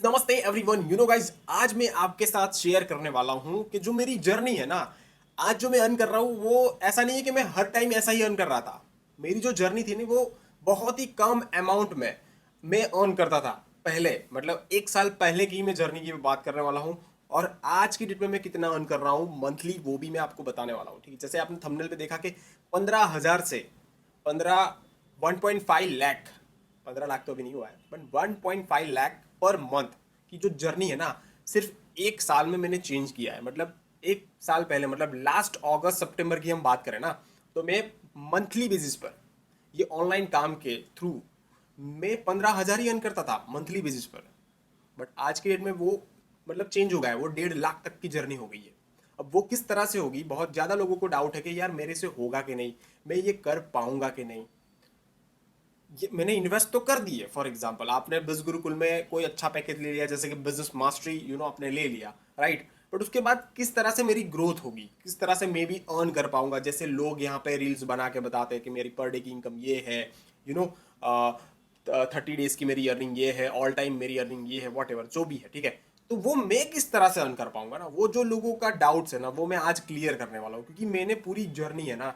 नमस्ते everyone. Guys, आज मैं आपके साथ शेयर करने वाला हूं कि जो मेरी जर्नी है ना, आज जो मैं अर्न कर रहा हूं वो ऐसा नहीं है कि मैं हर टाइम ऐसा ही अर्न कर रहा था। मेरी जो जर्नी थी ना वो बहुत ही कम अमाउंट में मैं अर्न करता था पहले। मतलब एक साल पहले की मैं जर्नी की बात करने वाला हूं। और आज की डेट में मैं कितना अर्न कर रहा हूं मंथली वो भी मैं आपको बताने वाला हूं। ठीक है, जैसे आपने थंबनेल पे देखा कि 15,000 से 15 1.5 लाख, 15 लाख तो अभी नहीं हुआ है, बट 1.5 लाख पर मंथ की जो जर्नी है ना, सिर्फ एक साल में मैंने चेंज किया है। मतलब एक साल पहले, मतलब लास्ट अगस्त सितंबर की हम बात करें ना, तो मैं मंथली बेसिस पर ये ऑनलाइन काम के थ्रू मैं 15,000 ही अर्न करता था मंथली बेसिस पर। बट आज के डेट में वो मतलब चेंज हो गया है, वो 1.5 लाख तक की जर्नी हो गई है। अब वो किस तरह से होगी, बहुत ज़्यादा लोगों को डाउट है कि यार मेरे से होगा कि नहीं, मैं ये कर पाऊंगा कि नहीं। ये मैंने इन्वेस्ट तो कर दिए। फॉर एग्जांपल, आपने बिज गुरुकुल में कोई अच्छा पैकेज ले लिया, जैसे कि बिजनेस मास्टरी आपने ले लिया, राइट। बट उसके बाद किस तरह से मेरी ग्रोथ होगी, किस तरह से मैं भी अर्न कर पाऊंगा। जैसे लोग यहाँ पे रील्स बना के बताते हैं कि मेरी पर डे की इनकम ये है, यू नो 30 डेज की मेरी अर्निंग ये है, ऑल टाइम मेरी अर्निंग ये है, वॉट एवर जो भी है, ठीक है। तो वो मैं किस तरह से अर्न कर पाऊंगा ना, वो जो लोगों का डाउट्स है ना, वो मैं आज क्लियर करने वाला हूँ। क्योंकि मैंने पूरी जर्नी है ना,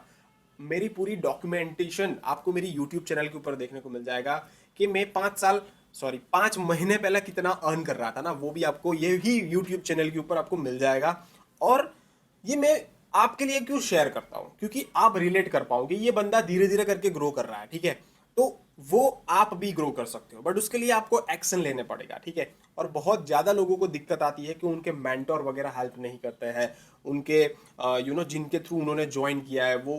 मेरी पूरी डॉक्यूमेंटेशन आपको मेरी यूट्यूब चैनल के ऊपर देखने को मिल जाएगा कि मैं 5 महीने पहले कितना अर्न कर रहा था ना, वो भी आपको यही यूट्यूब चैनल के ऊपर आपको मिल जाएगा। और ये मैं आपके लिए क्यों शेयर करता हूँ, क्योंकि आप रिलेट कर पाओगे। ये बंदा धीरे धीरे करके ग्रो कर रहा है, ठीक है। तो वो आप भी ग्रो कर सकते हो, बट उसके लिए आपको एक्शन लेने पड़ेगा, ठीक है। और बहुत ज़्यादा लोगों को दिक्कत आती है कि उनके मेंटोर वगैरह हेल्प नहीं करते हैं, उनके जिनके थ्रू उन्होंने ज्वाइन किया है वो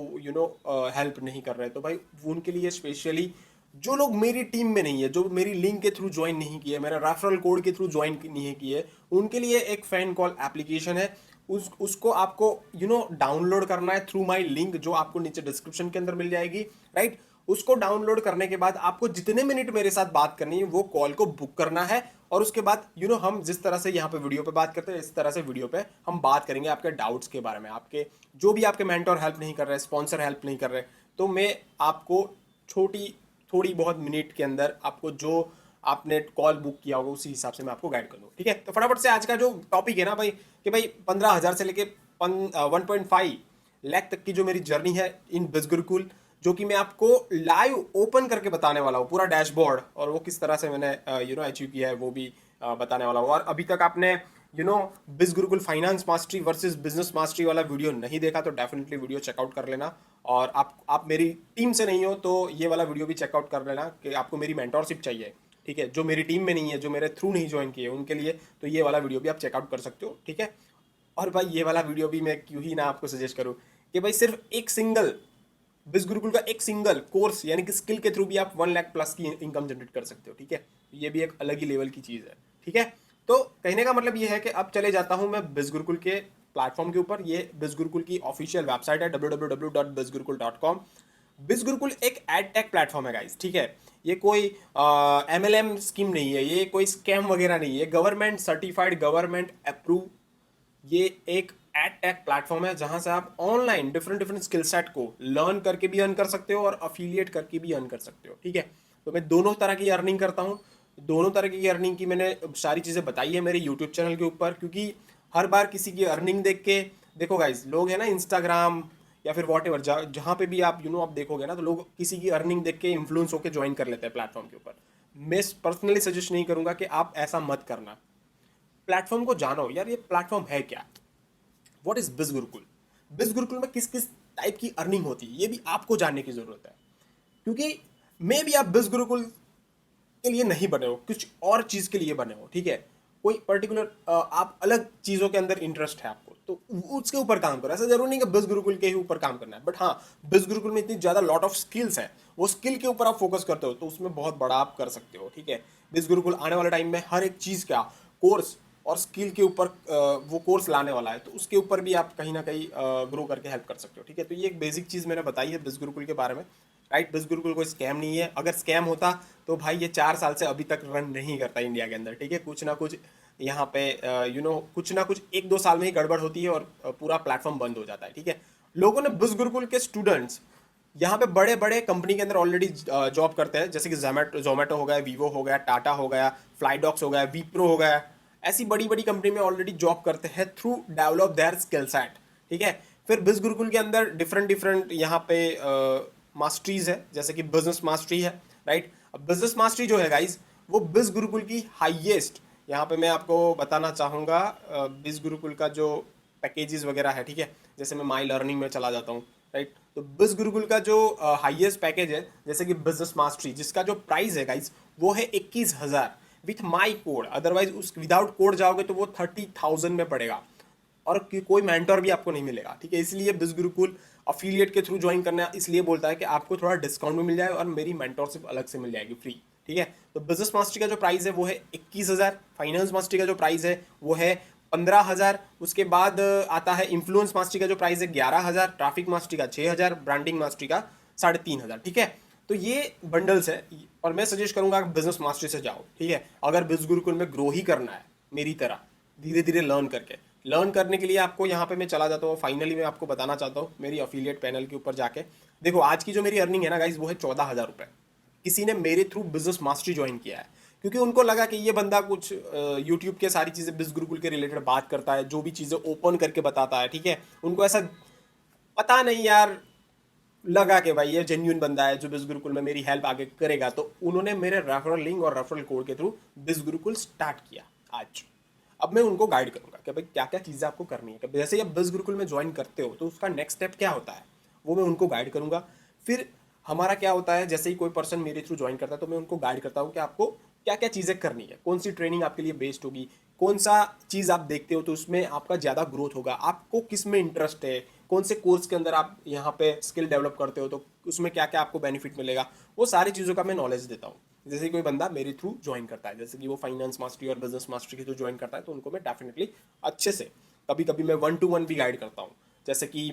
हेल्प नहीं कर रहे। तो भाई वो उनके लिए स्पेशली जो लोग मेरी टीम में नहीं है, जो मेरी लिंक के थ्रू ज्वाइन नहीं किए, मेरा रेफरल कोड के थ्रू ज्वाइन नहीं किए, उनके लिए एक फैन कॉल एप्लीकेशन है। उसको आपको डाउनलोड करना है थ्रू माई लिंक, जो आपको नीचे डिस्क्रिप्शन के अंदर मिल जाएगी, राइट। उसको डाउनलोड करने के बाद आपको जितने मिनट मेरे साथ बात करनी है वो कॉल को बुक करना है। और उसके बाद हम जिस तरह से यहाँ पे वीडियो पे बात करते हैं, इस तरह से वीडियो पे हम बात करेंगे आपके डाउट्स के बारे में, आपके जो भी आपके मेंटोर हेल्प नहीं कर रहे, स्पॉन्सर हेल्प नहीं कर रहे। तो मैं आपको छोटी थोड़ी बहुत मिनट के अंदर आपको जो आपने कॉल बुक किया होगा उसी हिसाब से मैं आपको गाइड कर दूँ, ठीक है। तो फटाफट से आज का जो टॉपिक है ना भाई, कि भाई 15,000 से लेके 1.5 लाख तक की जो मेरी जर्नी है इन बिज गुरुकुल, जो कि मैं आपको लाइव ओपन करके बताने वाला हूँ, पूरा डैशबोर्ड, और वो किस तरह से मैंने अचीव किया है वो भी बताने वाला हूँ। और अभी तक आपने बिज Gurukul finance mastery versus business mastery वाला वीडियो नहीं देखा तो डेफिनेटली वीडियो चेकआउट कर लेना। और आप मेरी टीम से नहीं हो तो ये वाला वीडियो भी चेकआउट कर लेना, कि आपको मेरी मेंटोरशिप चाहिए, ठीक है। जो मेरी टीम में नहीं है, जो मेरे थ्रू नहीं ज्वाइन किए उनके लिए, तो ये वाला वीडियो भी आप चेकआउट कर सकते हो, ठीक है। और भाई ये वाला वीडियो भी मैं क्यों ही ना आपको सजेस्ट करूँ, कि भाई सिर्फ एक सिंगल बिज गुरुकुल का एक सिंगल कोर्स यानी कि स्किल के थ्रू भी आप 1 लाख प्लस की इनकम जनरेट कर सकते हो, ठीक है। ये भी एक अलग ही लेवल की चीज़ है, ठीक है। तो कहने का मतलब ये है कि अब चले जाता हूँ मैं बिज गुरुकुल के प्लेटफॉर्म के ऊपर। ये बिज गुरुकुल की ऑफिशियल वेबसाइट है www.bizgurukul.com। बिज गुरुकुल एक एड टेक प्लेटफॉर्म है गाइस, ठीक है। ये कोई MLM स्कीम नहीं है, ये कोई स्कैम वगैरह नहीं है, गवर्नमेंट सर्टिफाइड, गवर्नमेंट अप्रूव। ये एक एड टेक प्लेटफॉर्म है जहां से आप online different different skill set को लर्न करके भी अर्न कर सकते हो और अफिलिएट करके भी अर्न कर सकते हो, ठीक है। तो मैं दोनों तरह की अर्निंग करता हूँ। दोनों तरह की अर्निंग की मैंने सारी चीज़ें बताई है मेरे यूट्यूब चैनल के ऊपर। क्योंकि हर बार किसी की अर्निंग देख के, देखो गाइज, लोग है ना इंस्टाग्राम या फिर वॉट एवर जहाँ पे भी आप आप देखोगे ना, तो लोग किसी की अर्निंग देख के इन्फ्लुएंस होकर ज्वाइन कर लेते हैं प्लेटफॉर्म के ऊपर। मैं पर्सनली सजेस्ट नहीं करूंगा कि आप ऐसा मत करना। प्लेटफॉर्म को जानो यार, ये प्लेटफॉर्म है क्या, व्हाट इज बिज गुरुकुल, बिज गुरुकुल में किस किस टाइप की अर्निंग होती है, ये भी आपको जानने की जरूरत है। क्योंकि मे भी आप बिज गुरुकुल के लिए नहीं बने हो, कुछ और चीज के लिए बने हो, ठीक है। कोई पर्टिकुलर आप अलग चीजों के अंदर इंटरेस्ट है आपको, तो उसके ऊपर काम करो। ऐसा जरूरी नहीं कि बिज गुरुकुल के ही ऊपर काम करना है, बट हाँ, बिज गुरुकुल में इतनी ज्यादा लॉट ऑफ स्किल्स है, वो स्किल के ऊपर आप फोकस करते हो तो उसमें बहुत बड़ा आप कर सकते हो, ठीक है। बिज गुरुकुल आने वाले टाइम में हर एक चीज का कोर्स और स्किल के ऊपर वो कोर्स लाने वाला है, तो उसके ऊपर भी आप कहीं ना कहीं ग्रो करके हेल्प कर सकते हो, ठीक है। तो ये एक बेसिक चीज़ मैंने बताई है बिज गुरुकुल के बारे में, राइट। बिज गुरुकुल कोई स्कैम नहीं है। अगर स्कैम होता तो भाई ये 4 साल से अभी तक रन नहीं करता इंडिया के अंदर, ठीक है। कुछ ना कुछ यहाँ पे कुछ ना कुछ 1-2 साल में ही गड़बड़ होती है और पूरा प्लेटफॉर्म बंद हो जाता है, ठीक है। लोगों ने बिज गुरुकुल के स्टूडेंट्स यहाँ पे बड़े बड़े कंपनी के अंदर ऑलरेडी जॉब करते हैं, जैसे कि जोमेटो हो गया, वीवो हो गया, टाटा हो गया, फ्लाईडॉक्स हो गया, विप्रो हो गया। ऐसी बड़ी बड़ी कंपनी में ऑलरेडी जॉब करते हैं through develop their skill set. ठीक है। फिर बिज गुरुकुल के अंदर डिफरेंट डिफरेंट यहाँ पे मास्टरीज है, जैसे कि बिजनेस मास्टरी है, राइट। अब बिजनेस मास्टरी जो है गाइज, वो बिज गुरुकुल की हाईएस्ट, यहाँ पे मैं आपको बताना चाहूँगा बिज गुरुकुल का जो पैकेजेस वगैरह है, ठीक है। जैसे मैं माई लर्निंग में चला जाता हूँ, राइट। तो बिज गुरुकुल का जो हाईएस्ट पैकेज है, जैसे कि बिजनेस मास्टरी, जिसका जो प्राइस है गाइज वो है 21,000 विथ माई कोड। अदरवाइज उस विदाउट कोड जाओगे तो वो 30,000 में पड़ेगा, और कोई मेंटर भी आपको नहीं मिलेगा। ठीक है। इसलिए बिज गुरुकुल अफिलिएट के थ्रू ज्वाइन करना इसलिए बोलता है कि आपको थोड़ा डिस्काउंट भी मिल जाए और मेरी मेंटरशिप अलग से मिल जाएगी फ्री। ठीक है। तो बिजनेस मास्टरी का जो प्राइस है वो है 21,000। फाइनेंस मास्टरी का जो प्राइस है वो है 15,000। उसके बाद आता है इन्फ्लुएंस मास्टरी का जो प्राइस है 11,000, ट्रैफिक मास्टरी का 6,000, ब्रांडिंग मास्टरी का 3,500। ठीक है। तो ये बंडल्स है, और मैं सजेस्ट करूंगा कि बिजनेस मास्टरी से जाओ। ठीक है। अगर बिज गुरुकुल में ग्रो ही करना है मेरी तरह, धीरे धीरे लर्न करने के लिए आपको यहाँ पे मैं चला जाता हूँ। फाइनली मैं आपको बताना चाहता हूँ मेरी अफिलिएट पैनल के ऊपर जाके देखो, आज की जो मेरी अर्निंग है ना गाइज वो है 14,000 रुपये। किसी ने मेरे थ्रू बिजनेस मास्टरी ज्वाइन किया है, क्योंकि उनको लगा कि ये बंदा कुछ यूट्यूब के सारी चीज़ें बिज गुरुकुल के रिलेटेड बात करता है, जो भी चीज़ें ओपन करके बताता है। ठीक है। उनको ऐसा पता नहीं यार, लगा कि भाई ये जेन्यून बंदा है जो बिज गुरुकुल में मेरी हेल्प आगे करेगा, तो उन्होंने मेरे रेफरल लिंक और रेफरल कोड के थ्रू बिज गुरुकुल स्टार्ट किया आज। अब मैं उनको गाइड करूंगा कि भाई क्या क्या चीज़ें आपको करनी है। कि जैसे आप बिज गुरुकुल में ज्वाइन करते हो तो उसका नेक्स्ट स्टेप क्या होता है, वो मैं उनको गाइड करूंगा। फिर हमारा क्या होता है, जैसे ही कोई पर्सन मेरे थ्रू ज्वाइन करता है तो मैं उनको गाइड करता हूँ कि आपको क्या क्या चीज़ें करनी है, कौन सी ट्रेनिंग आपके लिए बेस्ट होगी, कौन सा चीज़ आप देखते हो तो उसमें आपका ज़्यादा ग्रोथ होगा, आपको किस में इंटरेस्ट है, कौन से कोर्स के अंदर आप यहाँ पे स्किल डेवलप करते हो तो उसमें क्या क्या आपको बेनिफिट मिलेगा, वो सारी चीज़ों का मैं नॉलेज देता हूँ। जैसे कोई बंदा मेरे थ्रू ज्वाइन करता है, जैसे कि वो फाइनेंस मास्टरी और बिजनेस मास्टरी के थ्रू ज्वाइन करता है, तो उनको मैं डेफिनेटली अच्छे से, कभी कभी मैं 1-to-1 भी गाइड करता हूँ। जैसे कि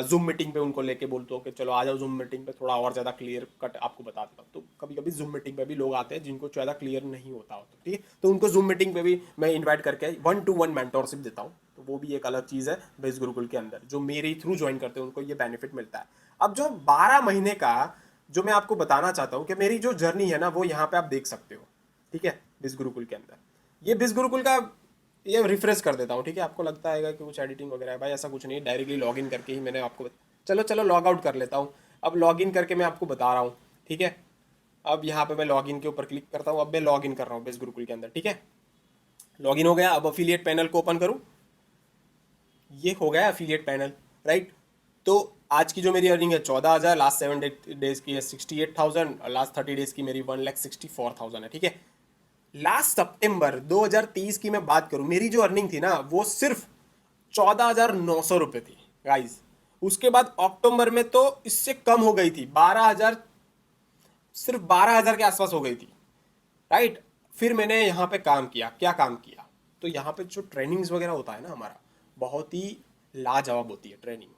जूम मीटिंग पे उनको लेके बोलते हो कि चलो आ जाओ जूम मीटिंग पे, थोड़ा और ज़्यादा क्लियर कट आपको बता देता हूँ। तो कभी कभी जूम मीटिंग पे भी लोग आते हैं जिनको ज़्यादा क्लियर नहीं होता होता, ठीक है। तो उनको जूम मीटिंग पे भी मैं इन्वाइट करके 1-to-1 मेंटोरशिप देता हूँ। तो वो भी एक अलग चीज़ है बेस गुरुकुल के अंदर, जो मेरे थ्रू ज्वाइन करते हैं उनको ये बेनिफिट मिलता है। अब जो 12 महीने का जो मैं आपको बताना चाहता हूँ कि मेरी जो जर्नी है ना वो यहाँ पे आप देख सकते हो। ठीक है। बिस गुरुकुल के अंदर ये बिस गुरुकुल का ये रिफ्रेश कर देता हूँ। ठीक है। आपको लगता है कि कुछ एडिटिंग वगैरह है, भाई ऐसा कुछ नहीं, डायरेक्टली लॉग इन करके ही मैंने आपको, चलो लॉग आउट कर लेता हूँ। अब लॉग इन करके मैं आपको बता रहा हूँ। ठीक है। अब यहाँ पे मैं लॉग इन के ऊपर क्लिक करता हूँ। अब मैं लॉग इन कर रहा हूँ बिस गुरुकुल के अंदर। ठीक है। लॉग इन हो गया। अब अफिलिएट पैनल को ओपन करूँ, ये हो गया एफिलिएट पैनल, राइट। तो आज की जो मेरी अर्निंग है 14,000, लास्ट 7 डेज की है 68,000, और लास्ट 30 डेज की मेरी 1,64,000 है। ठीक है। लास्ट सितंबर 2023 की मैं बात करूं, मेरी जो अर्निंग थी ना वो सिर्फ 14,900 रुपये थी गाइज। उसके बाद अक्टूबर में तो इससे कम हो गई थी, 12,000, सिर्फ 12,000 के आसपास हो गई थी, राइट। फिर मैंने यहाँ पे काम किया। क्या काम किया, तो यहाँ पे जो ट्रेनिंग्स वगैरह होता है ना हमारा, बहुत ही लाजवाब होती है ट्रेनिंग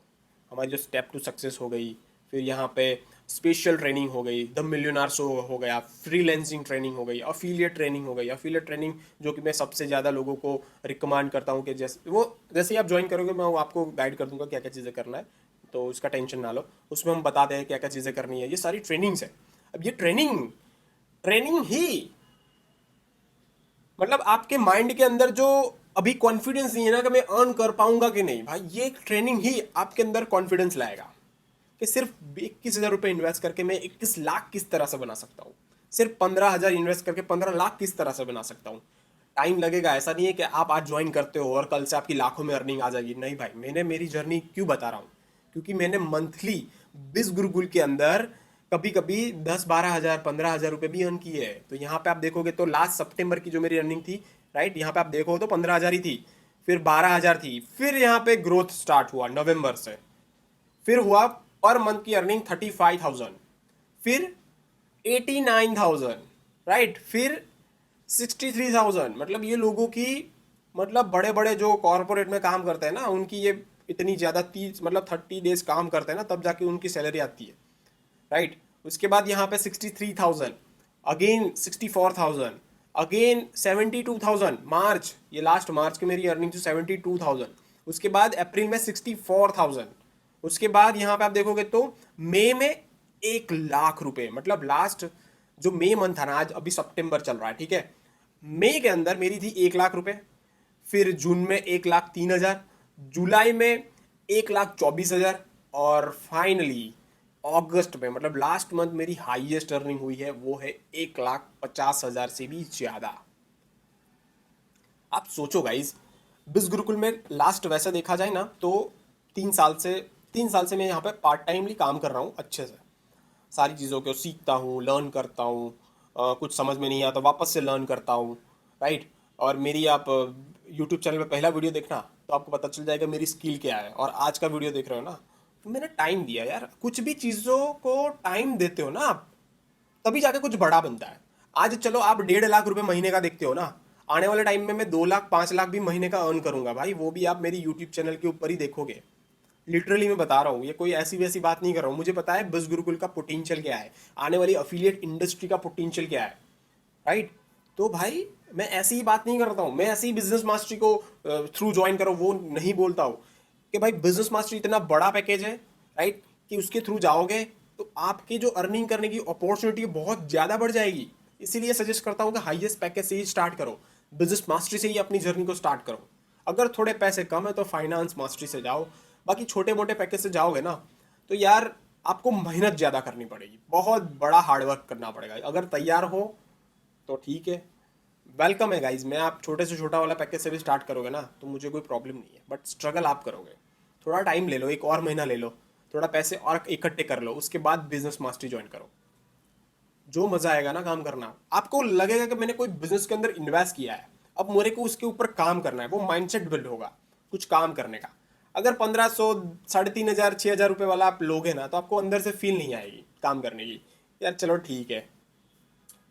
हमारी। जो स्टेप टू सक्सेस हो गई, फिर यहाँ पे स्पेशल ट्रेनिंग हो गई, द मिलियनार शो हो गया, फ्रीलैंसिंग ट्रेनिंग हो गई, अफिलिएट ट्रेनिंग हो गई। अफिलिएट ट्रेनिंग जो कि मैं सबसे ज़्यादा लोगों को रिकमेंड करता हूँ कि जैसे ही आप ज्वाइन करोगे मैं आपको गाइड कर दूंगा क्या क्या चीज़ें करना है, तो उसका टेंशन ना लो। उसमें हम बताते हैं क्या क्या चीज़ें करनी है। ये सारी ट्रेनिंग्स है। अब ये ट्रेनिंग ट्रेनिंग ही मतलब आपके माइंड के अंदर जो अभी कॉन्फिडेंस नहीं है ना कि मैं अर्न कर पाऊंगा कि नहीं, भाई ये ट्रेनिंग ही आपके अंदर कॉन्फिडेंस लाएगा कि सिर्फ 21,000 रुपये इन्वेस्ट करके मैं 21 लाख किस तरह से बना सकता हूँ, सिर्फ 15,000 इन्वेस्ट करके 15 लाख किस तरह से बना सकता हूँ। टाइम लगेगा, ऐसा नहीं है कि आप आज ज्वाइन करते हो और कल से आपकी लाखों में अर्निंग आ जाएगी। नहीं भाई, मैंने मेरी जर्नी क्यों बता रहा हूँ, क्योंकि मैंने मंथली बिस गुरुकुल के अंदर कभी कभी 10-12 हज़ार 15,000 रुपये भी अर्न किए हैं। तो यहाँ पे आप देखोगे तो लास्ट सितंबर की जो मेरी अर्निंग थी, राइट, यहाँ पे आप देखो तो 15,000 ही थी, फिर 12,000 थी, फिर यहाँ पे ग्रोथ स्टार्ट हुआ नवंबर से, फिर हुआ पर मंथ की अर्निंग 35,000, फिर 89,000, राइट, फिर 63,000। मतलब ये लोगों की, मतलब बड़े बड़े जो कॉरपोरेट में काम करते हैं ना उनकी ये इतनी ज़्यादा 30 मतलब 30 डेज काम करते हैं ना तब जाके उनकी सैलरी आती है, राइट। उसके बाद यहाँ पे 63,000, अगेन 64,000, अगेन 72,000। मार्च, ये लास्ट मार्च की मेरी अर्निंग थी 72,000। उसके बाद अप्रैल में 64,000, उसके बाद यहाँ पे आप देखोगे तो मई में 1 लाख रुपए, मतलब लास्ट जो मई मंथ था ना, आज अभी सितंबर चल रहा है, ठीक है, मई के अंदर मेरी थी 1 लाख रुपए, फिर जून में 1,03,000, जुलाई में 1,24,000, और फाइनली अगस्त में, मतलब लास्ट मंथ मेरी हाईएस्ट अर्निंग हुई है वो है 1,50,000 से भी ज़्यादा। आप सोचो गाइज, बिस गुरुकुल में लास्ट वैसे देखा जाए ना तो 3 साल से मैं यहाँ पे पार्ट टाइमली काम कर रहा हूँ अच्छे से, सारी चीज़ों को सीखता हूँ, लर्न करता हूँ, कुछ समझ में नहीं आता वापस से लर्न करता हूँ, राइट। और मेरी आप यूट्यूब चैनल पे पहला वीडियो देखना तो आपको पता चल जाएगा मेरी स्किल क्या है, और आज का वीडियो देख रहे हो ना तो मैंने टाइम दिया यार। कुछ भी चीज़ों को टाइम देते हो ना आप, तभी जाके कुछ बड़ा बनता है। आज चलो आप 1.5 लाख रुपए महीने का देखते हो ना, आने वाले टाइम में मैं 2 लाख 5 लाख भी महीने का अर्न करूंगा भाई, वो भी आप मेरी यूट्यूब चैनल के ऊपर ही देखोगे। लिटरली मैं बता रहा हूँ, ये कोई ऐसी वैसी बात नहीं कर रहा हूँ, मुझे पता है बिज गुरुकुल का पोटेंशियल क्या है, आने वाली अफिलिएट इंडस्ट्री का पोटेंशियल क्या है, राइट। तो भाई मैं ऐसी ही बात नहीं करता हूँ, मैं ऐसी ही बिजनेस मास्टरी को थ्रू ज्वाइन करो वो नहीं बोलता हूँ कि भाई बिजनेस मास्टरी इतना बड़ा पैकेज है, राइट, कि उसके थ्रू जाओगे तो आपकी जो अर्निंग करने की अपॉर्चुनिटी बहुत ज़्यादा बढ़ जाएगी। इसीलिए सजेस्ट करता हूँ कि हाईएस्ट पैकेज से ही स्टार्ट करो, बिजनेस मास्टरी से ही अपनी जर्नी को स्टार्ट करो। अगर थोड़े पैसे कम है तो फाइनेंस मास्टरी से जाओ, बाकी छोटे मोटे पैकेज से जाओगे ना तो यार आपको मेहनत ज़्यादा करनी पड़ेगी, बहुत बड़ा हार्डवर्क करना पड़ेगा। अगर तैयार हो तो ठीक है, वेलकम है गाइज। मैं आप छोटे से छोटा वाला पैकेज से भी स्टार्ट करोगे ना तो मुझे कोई प्रॉब्लम नहीं है, बट स्ट्रगल आप करोगे। थोड़ा टाइम ले लो, 1 और महीना ले लो, थोड़ा पैसे और इकट्ठे कर लो, उसके बाद बिजनेस मास्टरी ज्वाइन करो। जो मजा आएगा ना काम करना, आपको लगेगा कि मैंने कोई बिजनेस के अंदर इन्वेस्ट किया है, अब मेरे को उसके ऊपर काम करना है, वो माइंडसेट बिल्ड होगा कुछ काम करने का। अगर 1,500 3,500 6,000 रुपये वाला आप लोगे ना तो आपको अंदर से फील नहीं आएगी काम करने की, यार चलो ठीक है।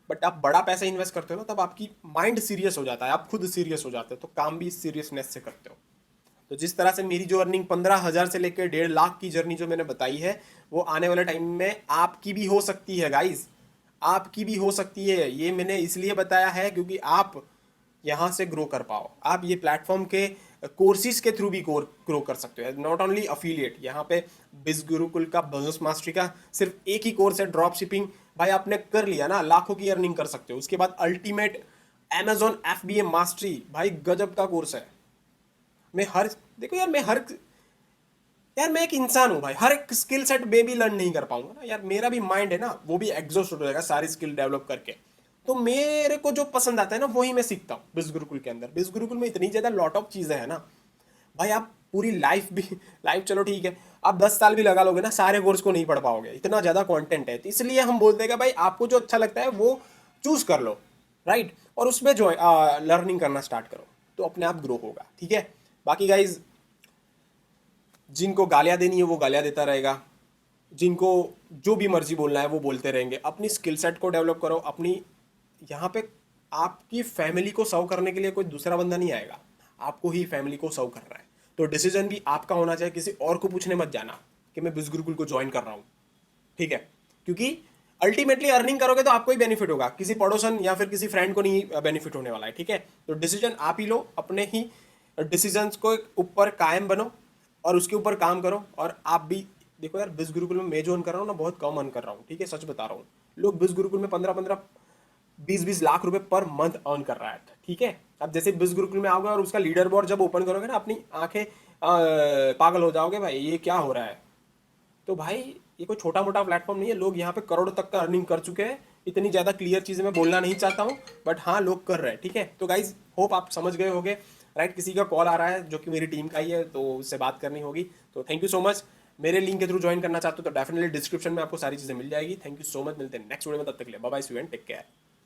बट आप बड़ा पैसा इन्वेस्ट करते हो ना तब आपकी माइंड सीरियस हो जाता है, आप खुद सीरियस हो जाते हो, तो काम भी सीरियसनेस से करते हो। तो जिस तरह से मेरी जो अर्निंग 15,000 से लेकर 1.5 लाख की जर्नी जो मैंने बताई है, वो आने वाले टाइम में आपकी भी हो सकती है गाइज, आपकी भी हो सकती है। ये मैंने इसलिए बताया है क्योंकि आप यहाँ से ग्रो कर पाओ, आप ये प्लेटफॉर्म के कोर्सेज के थ्रू भी ग्रो कर सकते हो, नॉट ओनली अफिलिएट। यहाँ पे बिज गुरुकुल का बिजनेस मास्टरी का सिर्फ एक ही कोर्स है, ड्रॉप शिपिंग, भाई आपने कर लिया ना लाखों की अर्निंग कर सकते हो। उसके बाद अल्टीमेट अमेजॉन FBA मास्टरी, भाई गजब का कोर्स है। मैं हर देखो यार, मैं एक इंसान हूँ भाई, हर एक स्किल सेट में भी लर्न नहीं कर पाऊंगा ना यार, मेरा भी माइंड है ना वो भी एग्जॉस्ट हो जाएगा सारी स्किल डेवलप करके। तो मेरे को जो पसंद आता है ना वही मैं सीखता हूँ बिज गुरुकुल के अंदर। बिज गुरुकुल में इतनी ज़्यादा लॉट ऑफ चीज़ें हैं ना भाई, आप पूरी लाइफ भी लाइफ चलो ठीक है, आप 10 साल भी लगा लोगे ना सारे कोर्स को नहीं पढ़ पाओगे, इतना ज़्यादा कंटेंट है। तो इसलिए हम बोलते हैं कि भाई आपको जो अच्छा लगता है वो चूज कर लो, राइट, और उसमें जो लर्निंग करना स्टार्ट करो तो अपने आप ग्रो होगा, ठीक है। बाकी गाइज जिनको गालियाँ देनी है वो गालियाँ देता रहेगा, जिनको जो भी मर्जी बोलना है वो बोलते रहेंगे। अपनी स्किल सेट को डेवलप करो, अपनी यहाँ पे आपकी फैमिली को सर्व करने के लिए कोई दूसरा बंदा नहीं आएगा, आपको ही फैमिली को सर्व करना है। तो डिसीजन भी आपका होना चाहिए, किसी और को पूछने मत जाना कि मैं बिज गुरुकुल को ज्वाइन कर रहा हूँ, ठीक है, क्योंकि अल्टीमेटली अर्निंग करोगे तो आपको ही बेनिफिट होगा, किसी पड़ोसन या फिर किसी फ्रेंड को नहीं बेनिफिट होने वाला है, ठीक है। तो डिसीजन आप ही लो, अपने ही डिसीजंस को ऊपर कायम बनो और उसके ऊपर काम करो। और आप भी देखो यार, बिज गुरुकुल में मैं जो अर्न कर रहा हूँ ना बहुत कम अर्न कर रहा हूँ, ठीक है, सच बता रहा हूँ। लोग बिज गुरुकुल में 15-15 20-20 लाख रुपए पर मंथ अर्न कर रहा है, ठीक है। अब जैसे बिज गुरुकुल में आओगे और उसका लीडर बोर्ड जब ओपन करोगे ना, अपनी आंखें पागल हो जाओगे भाई ये क्या हो रहा है। तो भाई ये कोई छोटा मोटा प्लेटफॉर्म नहीं है, लोग यहाँ पे करोड़ों तक का अर्निंग कर चुके हैं। इतनी ज़्यादा क्लियर चीज़ें मैं बोलना नहीं चाहता हूँ, बट हाँ लोग कर रहे हैं, ठीक है। तो गाइज होप आप समझ गए होगे, राइट। किसी का कॉल आ रहा है जो कि मेरी टीम का ही है तो उससे बात करनी होगी, तो थैंक यू सो मच। मेरे लिंक के थ्रू ज्वाइन करना चाहते हो तो डेफिनेटली डिस्क्रिप्शन में आपको सारी चीज़ें मिल जाएगी। थैंक यू सो मच, मिलते हैं नेक्स्ट वीडियो में, तब तक के लिए bye bye, see you and take care.